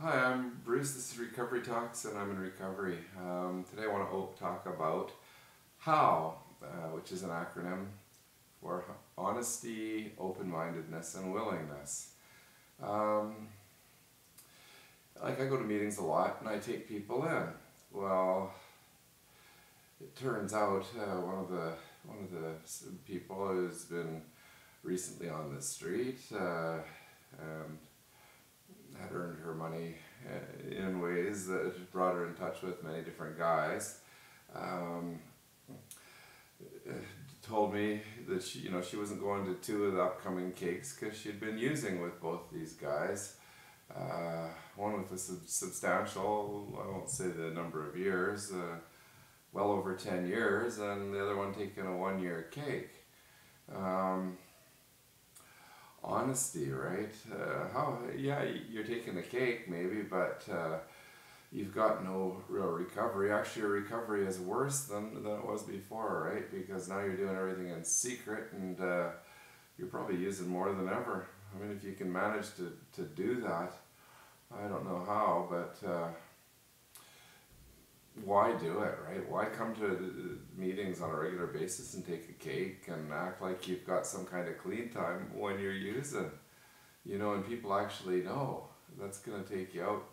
Hi, I'm Bruce. This is Recovery Talks, and I'm in recovery. Today I want to talk about HOW, which is an acronym for honesty, open-mindedness, and willingness. Like I go to meetings a lot, and I take people in. Well, it turns out one of the people who's been recently on the street and had earned her money in ways that brought her in touch with many different guys. Told me that she wasn't going to two of the upcoming cakes because she'd been using with both these guys. One with a substantial, I won't say the number of years, well over 10 years, and the other one taking a 1-year cake. Honesty, right? Yeah, you're taking a cake maybe, but you've got no real recovery. Actually, your recovery is worse than it was before, right? Because now you're doing everything in secret, and you're probably using more than ever. I mean, if you can manage to do that, I don't know how, but why do it, right? Why come to meetings on a regular basis and take a cake and act like you've got some kind of clean time when you're using? And people actually know that's going to take you out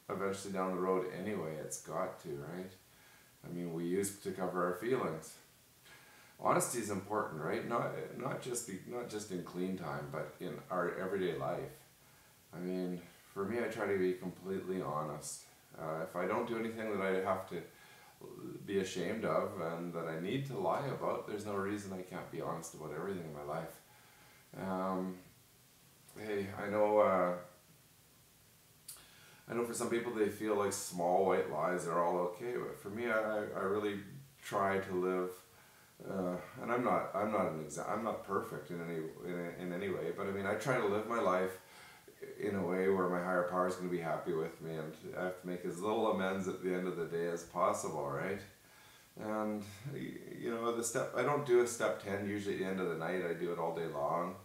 eventually down the road anyway. It's got to, right? I mean, we use to cover our feelings. Honesty is important, right? Not just in clean time, but in our everyday life. I mean, for me, I try to be completely honest. If I don't do anything that I have to be ashamed of and that I need to lie about, there's no reason I can't be honest about everything in my life. Hey, I know for some people they feel like small white lies are all okay, but for me, I really try to live. And I'm not perfect in any way, but I mean, I try to live my life in a way where my higher power is going to be happy with me, and I have to make as little amends at the end of the day as possible, right? And I don't do a step 10 usually at the end of the night. I do it all day long.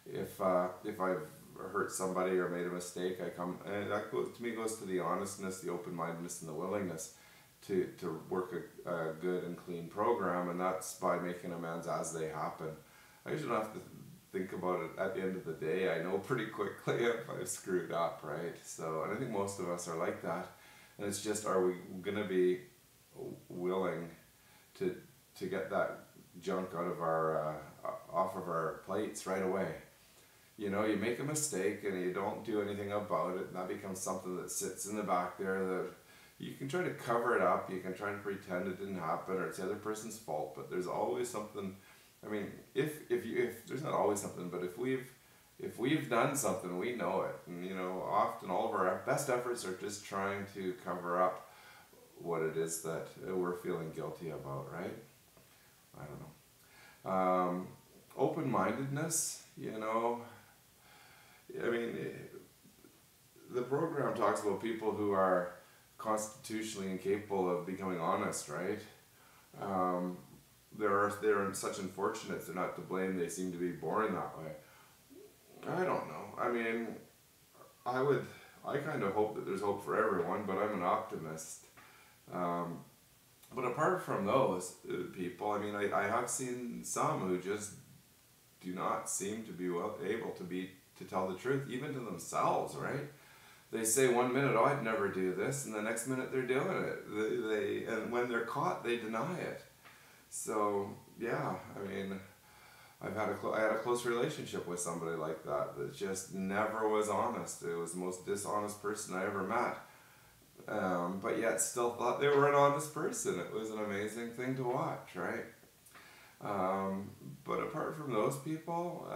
If I've hurt somebody or made a mistake, I come, and that goes to the honestness, the open-mindedness, and the willingness to work a good and clean program, and that's by making amends as they happen. I usually don't have to think about it at the end of the day. I know pretty quickly if I've screwed up, right? So, and I think most of us are like that. And it's just, are we going to be willing to get that junk out of off of our plates right away? You make a mistake and you don't do anything about it, and that becomes something that sits in the back there that you can try to cover it up, you can try to pretend it didn't happen, or it's the other person's fault, but there's always something. I mean, if there's not always something, but if we've done something, we know it, and often all of our best efforts are just trying to cover up what it is that we're feeling guilty about, right? I don't know. Open-mindedness, I mean, the program talks about people who are constitutionally incapable of becoming honest, right? They're such unfortunates, they're not to blame, they seem to be born that way. I don't know. I mean, I kind of hope that there's hope for everyone, but I'm an optimist. But apart from those people, I mean, I have seen some who just do not seem to be able to tell the truth, even to themselves, right? They say 1 minute, oh, I'd never do this, and the next minute they're doing it. And when they're caught, they deny it. So yeah, I mean, I had a close relationship with somebody like that just never was honest. It was the most dishonest person I ever met, but yet still thought they were an honest person. It was an amazing thing to watch, right? But apart from those people,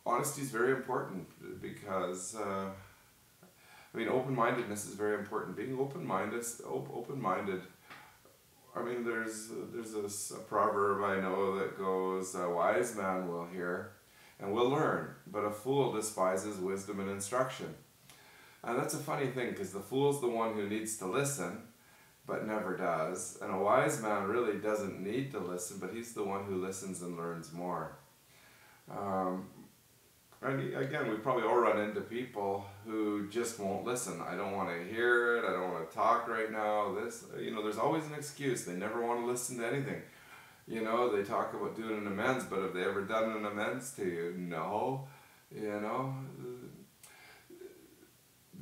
honesty is very important because I mean, open-mindedness is very important. Being open-minded. I mean, there's a proverb I know that goes, "A wise man will hear and will learn, but a fool despises wisdom and instruction." And that's a funny thing, because the fool's the one who needs to listen, but never does. And a wise man really doesn't need to listen, but he's the one who listens and learns more. And again, we probably all run into people who just won't listen. I don't want to hear it. I don't want to talk right now. This, there's always an excuse. They never want to listen to anything. They talk about doing an amends, but have they ever done an amends to you? No. You know,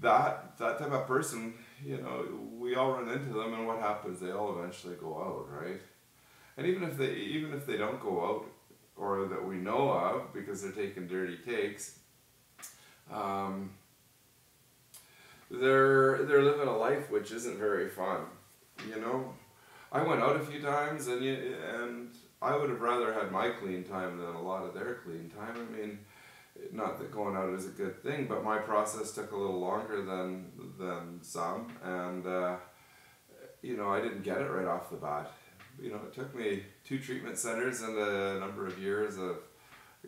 that type of person, we all run into them, and what happens? They all eventually go out, right? And even if they don't go out, or that we know of, because they're taking dirty takes, they're living a life which isn't very fun. I went out a few times, and I would have rather had my clean time than a lot of their clean time. I mean, not that going out is a good thing, but my process took a little longer than some, and I didn't get it right off the bat. It took me 2 treatment centers and a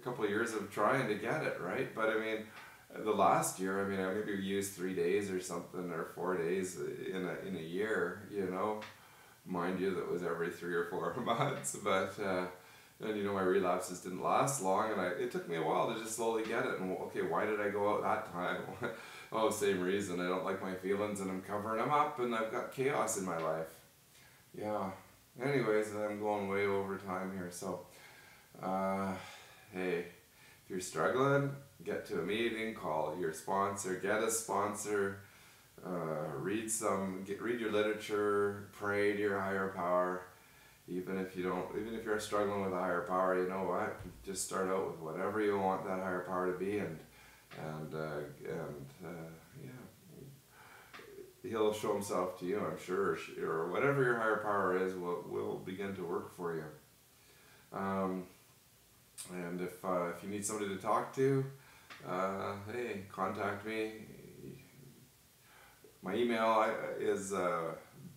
couple of years of trying to get it right. But I mean, the last year, I maybe used 3 days or something, or 4 days in a year. Mind you, that was every 3 or 4 months. But and my relapses didn't last long, and it took me a while to just slowly get it. And okay, why did I go out that time? Oh, same reason. I don't like my feelings, and I'm covering them up, and I've got chaos in my life. Yeah. Anyways, I'm going way over time here, so hey, if you're struggling, get to a meeting, call your sponsor, get a sponsor, read your literature, pray to your higher power. Even if you're struggling with a higher power, you know what? Just start out with whatever you want that higher power to be, and yeah. He'll show himself to you, I'm sure, or whatever your higher power is will begin to work for you. And if you need somebody to talk to, hey, contact me. My email is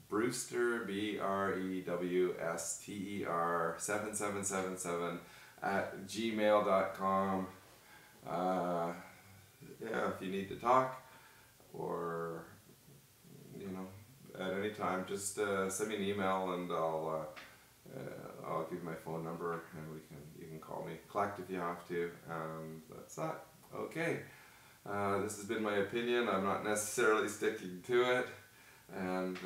Brewster, BREWSTER 7777 at gmail.com. Yeah, if you need to talk, or at any time, just send me an email, and I'll give you my phone number, and you can call me. Collect if you have to, and that's that. Okay, this has been my opinion. I'm not necessarily sticking to it, and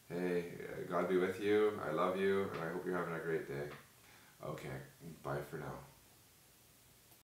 hey, God be with you. I love you, and I hope you're having a great day. Okay, bye for now.